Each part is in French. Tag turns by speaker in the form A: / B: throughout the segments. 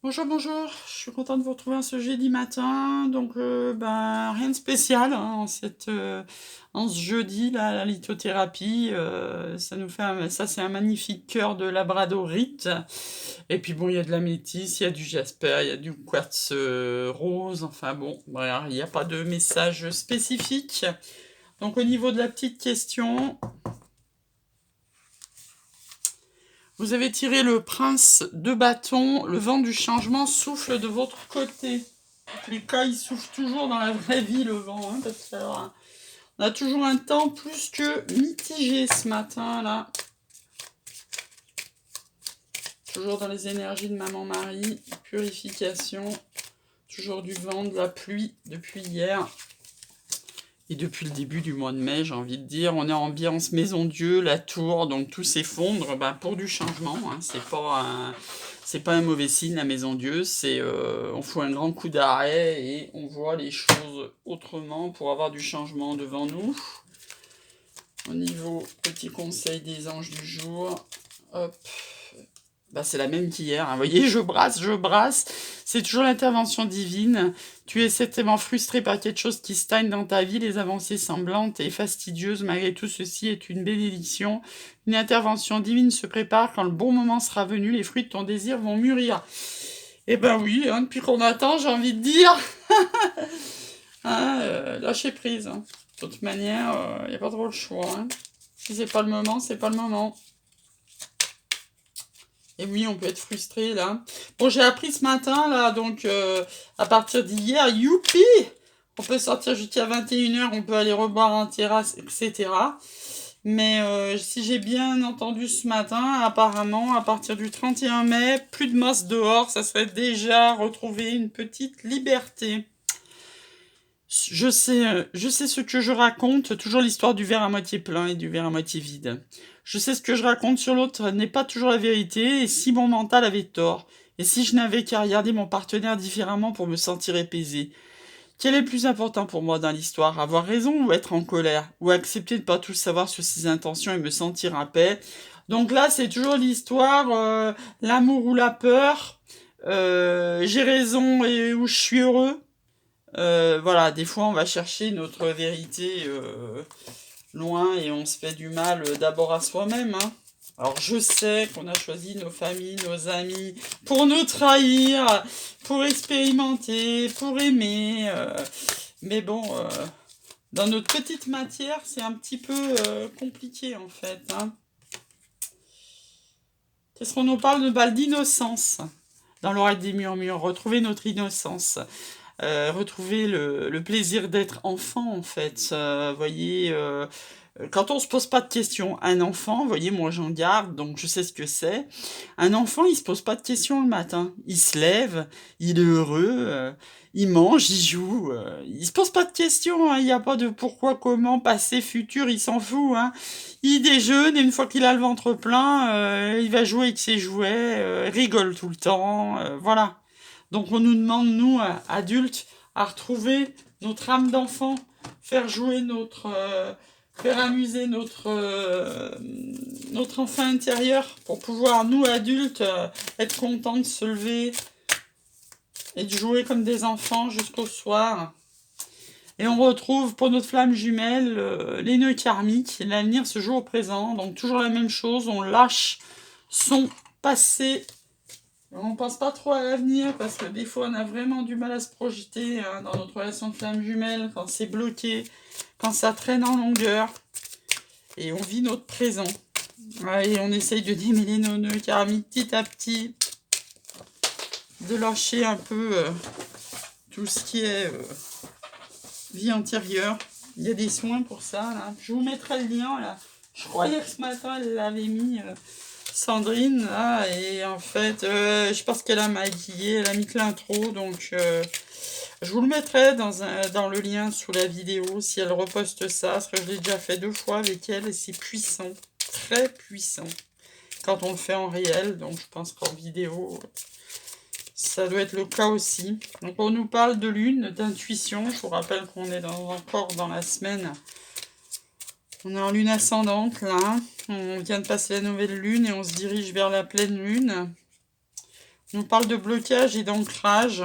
A: Bonjour, bonjour, je suis contente de vous retrouver ce jeudi matin. Donc, rien de spécial hein, en ce jeudi, là, la lithothérapie. Ça nous fait ça, c'est un magnifique cœur de labradorite. Et puis, bon, il y a de la métisse, il y a du jasper, il y a du quartz rose. Enfin, bon, voilà, il n'y a pas de message spécifique. Donc, au niveau de la petite question, vous avez tiré le prince de bâton, le vent du changement souffle de votre côté. Les cas, il souffle toujours dans la vraie vie le vent, hein, parce que alors, on a toujours un temps plus que mitigé ce matin là. Toujours dans les énergies de maman Marie, purification, toujours du vent, de la pluie depuis hier. Et depuis le début du mois de mai, j'ai envie de dire, on est en ambiance Maison Dieu, la tour, donc tout s'effondre pour du changement. Hein, c'est pas un mauvais signe, la Maison Dieu. On fout un grand coup d'arrêt et on voit les choses autrement pour avoir du changement devant nous. Au niveau petit conseil des anges du jour, hop. C'est la même qu'hier, hein. Vous voyez, je brasse. C'est toujours l'intervention divine. Tu es certainement frustré par quelque chose qui stagne dans ta vie. Les avancées semblantes et fastidieuses, malgré tout ceci, est une bénédiction. Une intervention divine se prépare. Quand le bon moment sera venu, les fruits de ton désir vont mûrir. Eh ben oui, hein, depuis qu'on attend, j'ai envie de dire. Lâcher prise. Hein. De toute manière, il n'y a pas trop le choix. Hein. Si c'est pas le moment, c'est pas le moment. Et oui, on peut être frustré, là. Bon, j'ai appris ce matin, là, donc, à partir d'hier, youpi! On peut sortir jusqu'à 21h, on peut aller reboire en terrasse, etc. Mais si j'ai bien entendu ce matin, apparemment, à partir du 31 mai, plus de masse dehors, ça serait déjà retrouver une petite liberté. Je sais ce que je raconte, toujours l'histoire du verre à moitié plein et du verre à moitié vide. Je sais ce que je raconte sur l'autre n'est pas toujours la vérité, et si mon mental avait tort, et si je n'avais qu'à regarder mon partenaire différemment pour me sentir apaisé. Quel est le plus important pour moi dans l'histoire, avoir raison ou être en colère, ou accepter de pas tout savoir sur ses intentions et me sentir en paix. Donc là, c'est toujours l'histoire, l'amour ou la peur, j'ai raison et où je suis heureux. Voilà, des fois on va chercher notre vérité loin et on se fait du mal d'abord à soi-même. Hein. Alors je sais qu'on a choisi nos familles, nos amis pour nous trahir, pour expérimenter, pour aimer. Mais bon, dans notre petite matière, c'est un petit peu compliqué en fait. Hein. Qu'est-ce qu'on nous parle de d'innocence dans l'oreille des murmures, retrouver notre innocence. Retrouver le plaisir d'être enfant en fait. Voyez, quand on se pose pas de questions, un enfant, vous voyez, moi j'en garde, donc je sais ce que c'est. Un enfant, il se pose pas de questions le matin. Il se lève, il est heureux, il mange, il joue. Il se pose pas de questions, hein. Il n'y a pas de pourquoi, comment, passé, futur, il s'en fout. Hein. Il déjeune et une fois qu'il a le ventre plein, il va jouer avec ses jouets, rigole tout le temps, voilà. Donc on nous demande, nous, adultes, à retrouver notre âme d'enfant, faire jouer faire amuser notre enfant intérieur pour pouvoir, nous, adultes, être contents de se lever et de jouer comme des enfants jusqu'au soir. Et on retrouve pour notre flamme jumelle les nœuds karmiques, l'avenir se joue au présent, donc toujours la même chose, on lâche son passé. On ne pense pas trop à l'avenir parce que des fois on a vraiment du mal à se projeter hein, dans notre relation de flamme jumelle, quand c'est bloqué, quand ça traîne en longueur. Et on vit notre présent. Et on essaye de démêler nos nœuds karmiques petit à petit, de lâcher un peu tout ce qui est vie antérieure. Il y a des soins pour ça. Là. Je vous mettrai le lien. Là. Je croyais que ce matin elle l'avait mis... Sandrine, là, et en fait, je pense qu'elle a maquillé, elle a mis que l'intro, donc je vous le mettrai dans le lien sous la vidéo si elle reposte ça, parce que je l'ai déjà fait 2 fois avec elle, et c'est puissant, très puissant, quand on le fait en réel, donc je pense qu'en vidéo, ça doit être le cas aussi. Donc on nous parle de lune, d'intuition, je vous rappelle qu'on est encore dans la semaine. On est en lune ascendante, là. On vient de passer la nouvelle lune et on se dirige vers la pleine lune. On nous parle de blocage et d'ancrage.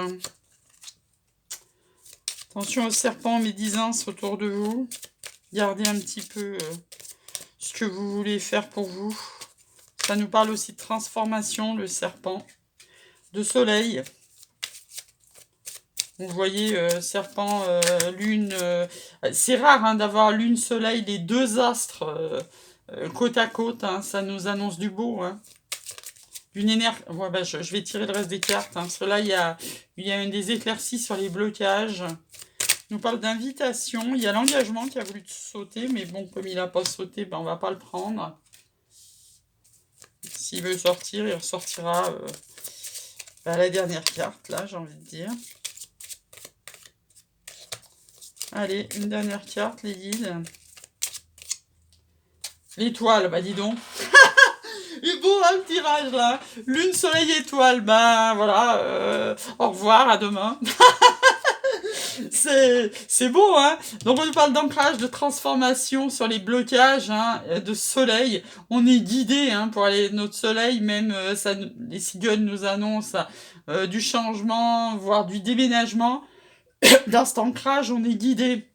A: Attention aux serpents médisances autour de vous. Gardez un petit peu ce que vous voulez faire pour vous. Ça nous parle aussi de transformation, le serpent. De soleil. Vous voyez, serpent, lune... c'est rare hein, d'avoir lune, soleil, les deux astres côte à côte. Hein, ça nous annonce du beau. Hein. Une énergie... Ouais, bah, je vais tirer le reste des cartes. Hein, parce que là, il y a des éclaircies sur les blocages. Il nous parle d'invitation. Il y a l'engagement qui a voulu sauter. Mais bon, comme il n'a pas sauté, ben, on va pas le prendre. S'il veut sortir, il ressortira à la dernière carte, là, j'ai envie de dire. Allez, une dernière carte, les guides. L'étoile, bah dis donc. Il est beau hein, le tirage là. Lune, soleil, étoile. Ben voilà. Au revoir, à demain. C'est beau, hein. Donc on nous parle d'ancrage, de transformation sur les blocages, hein, de soleil. On est guidé hein, pour aller notre soleil, même ça, les cigognes nous annoncent du changement, voire du déménagement. Dans cet ancrage, on est guidé.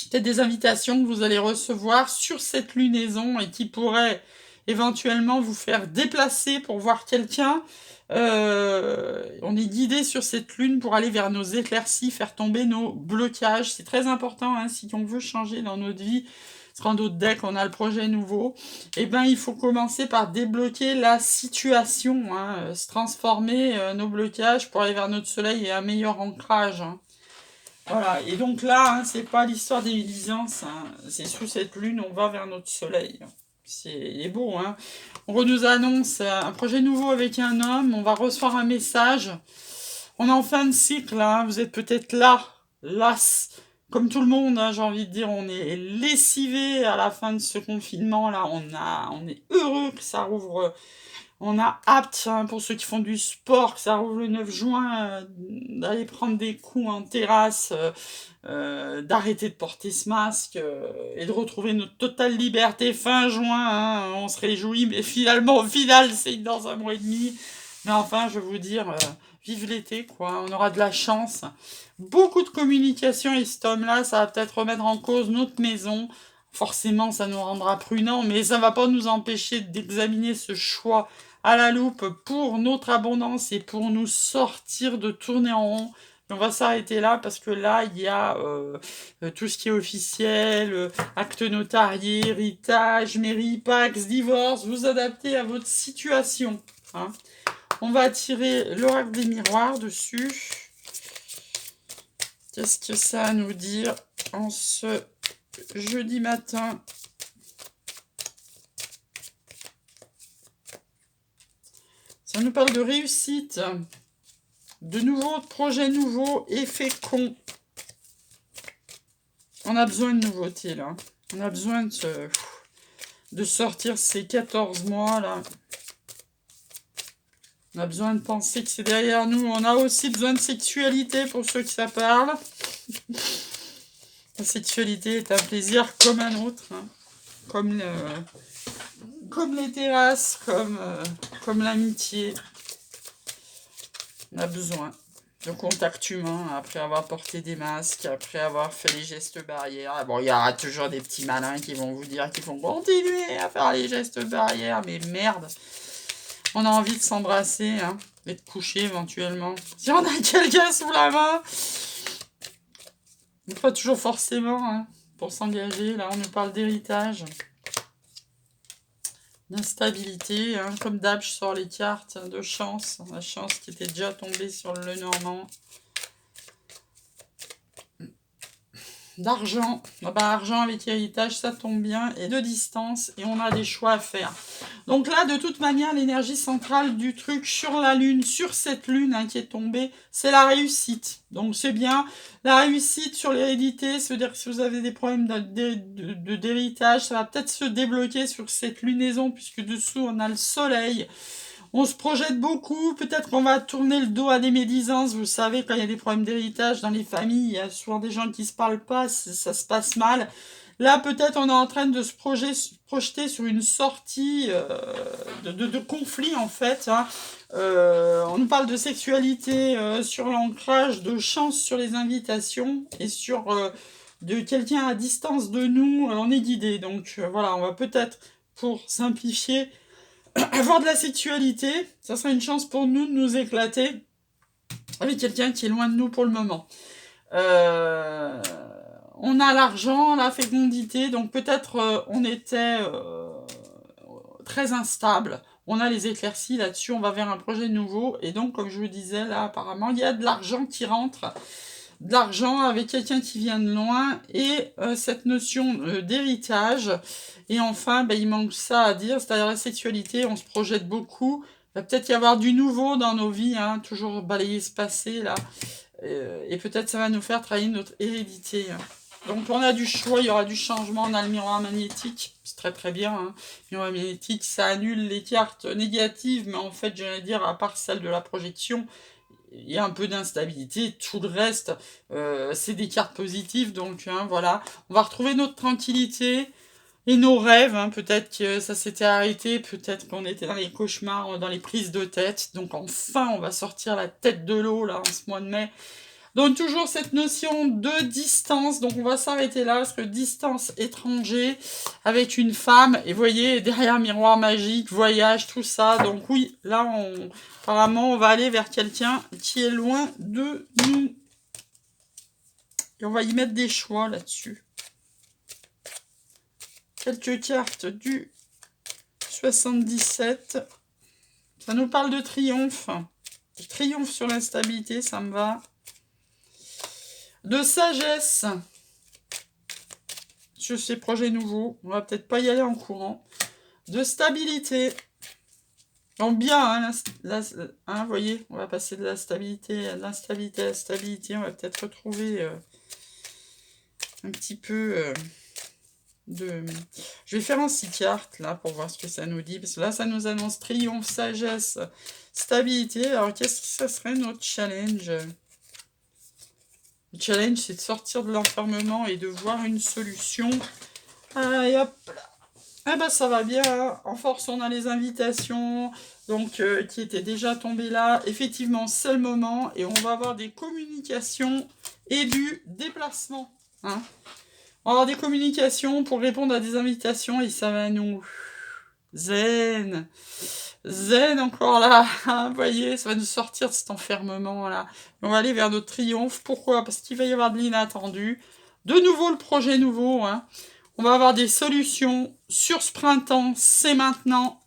A: Peut-être des invitations que vous allez recevoir sur cette lunaison et qui pourraient éventuellement vous faire déplacer pour voir quelqu'un. On est guidé sur cette lune pour aller vers nos éclaircies, faire tomber nos blocages. C'est très important hein, si on veut changer dans notre vie. Sur un autre deck, on a le projet nouveau. Eh ben, il faut commencer par débloquer la situation, hein, se transformer nos blocages pour aller vers notre soleil et un meilleur ancrage. Hein. Voilà, et donc là, hein, c'est pas l'histoire des médisances, hein, c'est sous cette lune, on va vers notre soleil. Il est beau, hein. On nous annonce un projet nouveau avec un homme, on va recevoir un message. On est en fin de cycle, hein, vous êtes peut-être là, las, comme tout le monde, hein, j'ai envie de dire, on est lessivé à la fin de ce confinement, là, on est heureux que ça rouvre. On a hâte, hein, pour ceux qui font du sport, que ça rouvre le 9 juin, d'aller prendre des coups en terrasse, d'arrêter de porter ce masque et de retrouver notre totale liberté fin juin. Hein, on se réjouit, mais finalement, au final, c'est dans un mois et demi. Mais enfin, je vais vous dire, vive l'été, quoi. On aura de la chance. Beaucoup de communication et cet homme-là, ça va peut-être remettre en cause notre maison. Forcément, ça nous rendra prudents, mais ça ne va pas nous empêcher d'examiner ce choix à la loupe pour notre abondance et pour nous sortir de tourner en rond. Et on va s'arrêter là parce que là, il y a tout ce qui est officiel, acte notarié, héritage, mairie, pax, divorce, vous adaptez à votre situation. Hein. On va tirer l'oracle des miroirs dessus. Qu'est-ce que ça a à nous dire en ce jeudi matin? Ça nous parle de réussite, de nouveaux projets nouveaux et féconds. On a besoin de nouveautés là. On a besoin de sortir ces 14 mois là. On a besoin de penser que c'est derrière nous. On a aussi besoin de sexualité pour ceux qui ça parle. La sexualité est un plaisir comme un autre. Hein. Comme les terrasses, comme l'amitié. On a besoin de contact humain après avoir porté des masques, après avoir fait les gestes barrières. Bon, il y aura toujours des petits malins qui vont vous dire qu'ils vont continuer à faire les gestes barrières, mais merde. On a envie de s'embrasser, hein, et de coucher éventuellement. Si on a quelqu'un sous la main, pas toujours forcément, hein, pour s'engager. Là, on nous parle d'héritage, d'instabilité. Hein. Comme d'hab, je sors les cartes de chance. La chance qui était déjà tombée sur le Normand. D'argent. Ah bah, argent avec héritage, ça tombe bien. Et de distance. Et on a des choix à faire. Donc là, de toute manière, l'énergie centrale du truc sur la lune, sur cette lune hein, qui est tombée, c'est la réussite. Donc c'est bien. La réussite sur l'hérédité, c'est-à-dire que si vous avez des problèmes d'héritage, ça va peut-être se débloquer sur cette lunaison, puisque dessous, on a le soleil. On se projette beaucoup, peut-être qu'on va tourner le dos à des médisances. Vous savez, quand il y a des problèmes d'héritage dans les familles, il y a souvent des gens qui se parlent pas, ça se passe mal. Là, peut-être, on est en train de se projeter sur une sortie de conflit, en fait. Hein. On nous parle de sexualité sur l'ancrage, de chance sur les invitations et sur de quelqu'un à distance de nous, on est guidé. Donc voilà, on va peut-être, pour simplifier, avoir de la sexualité. Ça sera une chance pour nous de nous éclater avec quelqu'un qui est loin de nous pour le moment. On a l'argent, la fécondité, donc peut-être on était très instable. On a les éclaircies là-dessus, on va vers un projet nouveau. Et donc, comme je vous disais, là, apparemment, il y a de l'argent qui rentre. De l'argent avec quelqu'un qui vient de loin. Et cette notion d'héritage. Et enfin, ben, il manque ça à dire, c'est-à-dire la sexualité. On se projette beaucoup. Il va peut-être y avoir du nouveau dans nos vies, hein, toujours balayer ce passé, là. Et peut-être ça va nous faire trahir notre hérédité. Donc on a du choix, il y aura du changement, on a le miroir magnétique, c'est très très bien. Hein. Le miroir magnétique, ça annule les cartes négatives, mais en fait, j'allais dire, à part celle de la projection, il y a un peu d'instabilité. Tout le reste, c'est des cartes positives, donc hein, voilà. On va retrouver notre tranquillité et nos rêves. Hein. Peut-être que ça s'était arrêté, peut-être qu'on était dans les cauchemars, dans les prises de tête. Donc enfin, on va sortir la tête de l'eau là en ce mois de mai. Donc toujours cette notion de distance, donc on va s'arrêter là, parce que distance étranger avec une femme, et vous voyez, derrière miroir magique, voyage, tout ça, donc oui, là, apparemment, on va aller vers quelqu'un qui est loin de nous. Et on va y mettre des choix là-dessus. Quelques cartes du 77. Ça nous parle de triomphe. Triomphe sur l'instabilité, ça me va. De sagesse sur ces projets nouveaux. On va peut-être pas y aller en courant. De stabilité. Donc bien, hein, vous voyez, on va passer de la stabilité à l'instabilité à la stabilité. On va peut-être retrouver un petit peu de... Je vais faire un 6 cartes, là, pour voir ce que ça nous dit. Parce que là, ça nous annonce triomphe, sagesse, stabilité. Alors, qu'est-ce que ça serait notre challenge ? Le challenge, c'est de sortir de l'enfermement et de voir une solution. Allez, hop là. Eh ben, ça va bien. En force, on a les invitations, donc qui étaient déjà tombées là. Effectivement, c'est le moment. Et on va avoir des communications et du déplacement. Hein. On va avoir des communications pour répondre à des invitations et ça va nous... Zen. Zen encore là, vous voyez, ça va nous sortir de cet enfermement là. On va aller vers notre triomphe. Pourquoi ? Parce qu'il va y avoir de l'inattendu. De nouveau le projet nouveau. Hein. On va avoir des solutions sur ce printemps, c'est maintenant.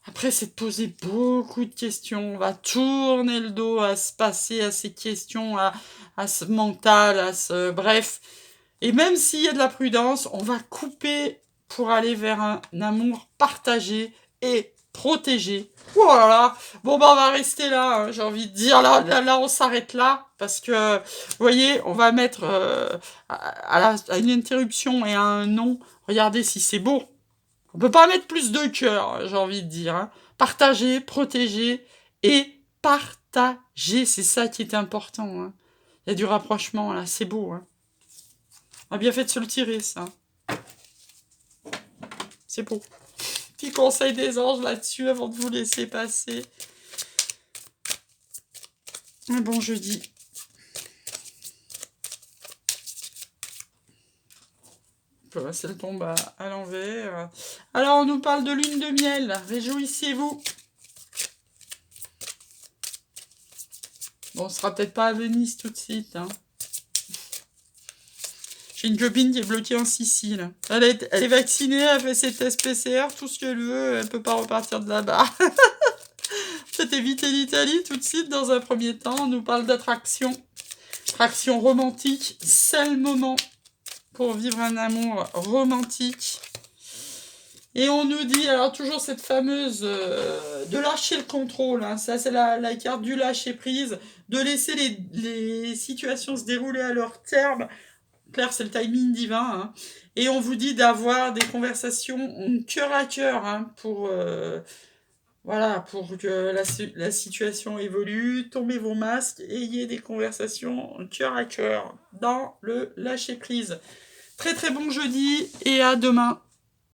A: Après, c'est de poser beaucoup de questions. On va tourner le dos à se passer, à ces questions, à ce mental, à ce... Bref. Et même s'il y a de la prudence, on va couper pour aller vers un amour partagé et protégé. Oh là là. Bon, bah, on va rester là, hein, j'ai envie de dire. Là, on s'arrête là. Parce que, vous voyez, on va mettre à une interruption et à un non. Regardez si c'est beau. On peut pas mettre plus de cœur, j'ai envie de dire. Hein. Partager, protéger et partager. C'est ça qui est important. Hein. Il y a du rapprochement, là. C'est beau. Hein. On a bien fait de se le tirer, ça. C'est beau. Petit conseil des anges là-dessus avant de vous laisser passer. Un bon jeudi. Ça tombe à l'envers. Alors, on nous parle de lune de miel. Réjouissez-vous. Bon, on sera peut-être pas à Venise tout de suite. Hein. J'ai une copine qui est bloquée en Sicile. Elle est vaccinée, elle fait ses tests PCR, tout ce qu'elle veut, elle peut pas repartir de là-bas. Peut-être éviter l'Italie tout de suite dans un premier temps. On nous parle d'attraction. Attraction romantique, c'est le moment pour vivre un amour romantique. Et on nous dit, alors toujours cette fameuse de lâcher le contrôle, hein, ça c'est la carte du lâcher prise, de laisser les situations se dérouler à leur terme. Claire, c'est le timing divin. Hein. Et on vous dit d'avoir des conversations cœur à cœur hein, pour que la situation évolue. Tombez vos masques, ayez des conversations cœur à cœur dans le lâcher prise. Très très bon jeudi et à demain.